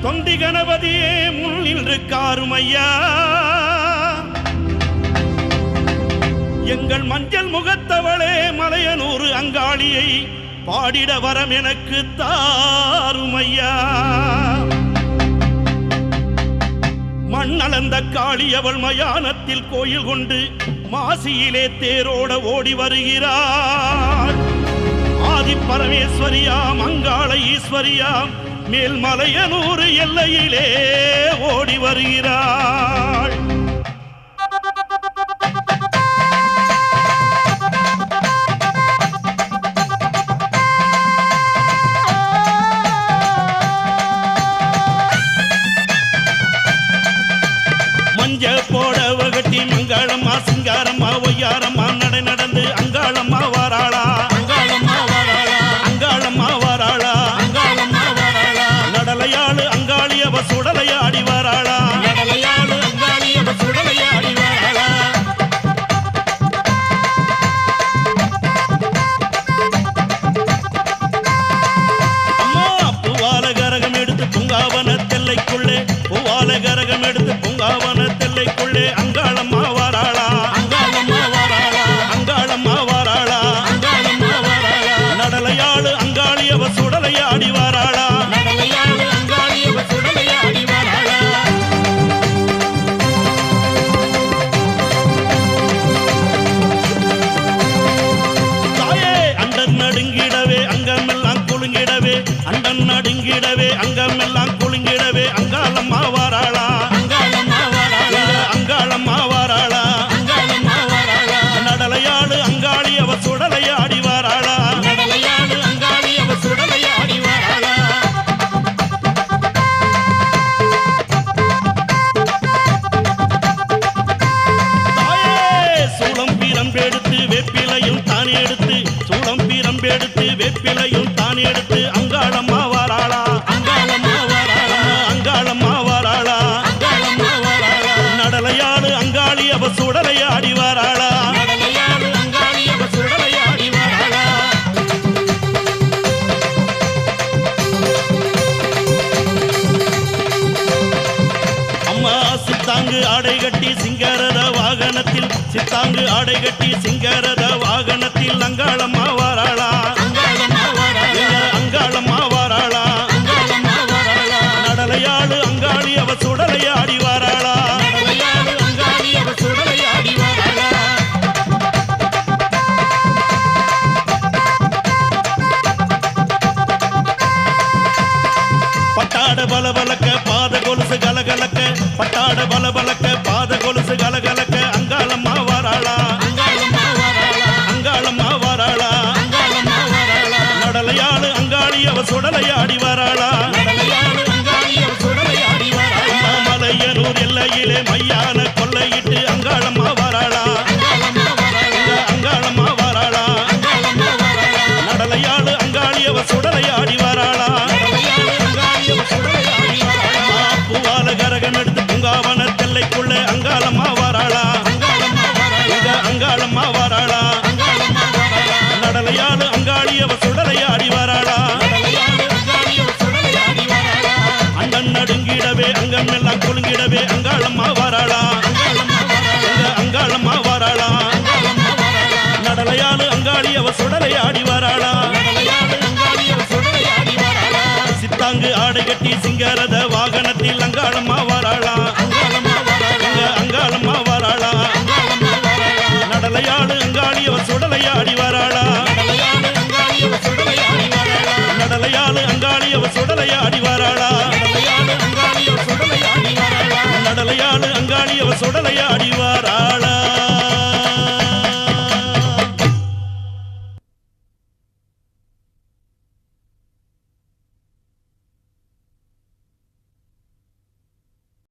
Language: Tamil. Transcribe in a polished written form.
தொண்டி கணபதியே முன்னின்று காருமையா எங்கள் மஞ்சள் முகத்தவளே மலையனூர் அங்காளியை பாடிட வரம் எனக்கு தாருமையா மண்ணளந்த காளி அவள் மயானத்தில் கோயில் கொண்டு மாசியிலே தேரோட ஓடி வருகிறாள் ஆதி பரமேஸ்வரியாம் அங்காள ஈஸ்வரியாம் மேல்மலையனூர் எல்லையிலே ஓடி வருகிறாள் போடவகட்டி மங்களம்மா சிங்காரம்மா ஒய்யாரம்மா நடை நடந்து அங்காளம்மா வாராளா அங்காளம்மா வாராளா அங்காளம்மா வாராளா அங்காளம்மா வாராளா நடலையாளு அங்காளியவ சுடலையாடி வாராளா நடலையாளு அங்காளியவ சுடலையாடி வாராளா அம்மா பூவால கரகம் எடுத்து பூங்காவன தெல்லைக்குள்ளே பூவால கரகம் எடுத்து பூங்காவன தெல்லைக்குள்ளே அங்காளம்மா வாராளா அங்காளம்மா வாராளா அங்காளம்மா வாராளா அங்காளம்மா வாராளா நடலையாளு அங்காளியவ சுடலையாடி வாராளா நடலையாளு அங்காளியவ சுடலையாடி வாராளா தாயே அண்டன் நடுங்கிடவே அங்கமெல்லாம் குலுங்கிடவே அண்டன் நடுங்கிடவே அங்கமெல்லாம் குலுங்கிடவே அங்காளம்மா வாராளா அங்காளம்மா வாராளா நடலையாளு அங்காளியவ சுடலையாடி வாராளா நடலையாளு அங்காளியவ சுடலையாடி வாராளா தாயே சூளம் பீரம்பெடுத்து வேப்பிலையும் தான் எடுத்து சூளம் பீரம்பெடுத்து வேப்பிலையும் தான் எடுத்து அங்காளம்மா வாராளா அங்காளம்மா வாராளா அங்காளம்மா வாராளா அங்காளம்மா வாராளா நடலையாளு அங்காளியவ சுடலையாடி வாராளா நடலையாளு அங்காளியவ சுடலையாடி வாராளா அம்மா சித்தாங்கு ஆடை கட்டி சிங்கரத வாகனத்தில் சித்தாங்கு ஆடை கட்டி சிங்கரத வாகனத்தில் அங்காளம்மா வாராளா அங்காளம்மா வாராளா அங்காளம்மா வாராளா அங்காளம்மா வாராளா நடலையாளு அங்காளியவ சுடலையாடி வாராளா நடலையாளு அங்காளியவ சுடலையாடி வாராளா பட்டாட பலபலக்க பாத கொலுசு கலகலக்க பட்டாட பலபலக்க பாத கொலுசு கலகலக்க அங்காளம்மா வாராளா அங்காளம்மா வாராளா அங்காளம்மா வாராளா அங்காளம்மா வாராளா நடலையாளு அங்காளியவ சுடலையாடி வாராளா நடலையாளு அங்காளியவ சுடலையாடி வாராளா மலையனூர் எல்லையிலே மையான கொள்ளையிட்டு அங்காளம்மா வாராளா அங்காளம்மா வாராளா அங்காளம்மா வாராளா அங்காளம்மா வாராளா நடலையாளு அங்காளியவ சுடலையாடி வாராளா பூவால கரகம் எடுத்து பூங்காவன தெல்லைக்குள்ளே அங்காளம்மா வாராளா அங்காளம்மா வாராளா நடலையாளு அங்காளியவ சுடலையாடி வாராளா அண்டன் நடுங்கிடவே அங்கம் எல்லாம் குலுங்கிடவே அங்காளம்மா வாராளா அங்காளம்மா வாராளா நடலையாளு அங்காளியவ சுடலையாடி வாராளா சித்தாங்கு ஆடை கட்டி சிங்கரத வாகனத்தில் அங்காளம்மா வாராளா அங்காளம்மா வாராளா நடலையாளு அங்காளியவ சுடலையாடி வாராளா நடலையாளு அங்காளியவ சுடலையாடி வாராளா நடலையாளு அங்காளியவ சுடலையாடி வாராளா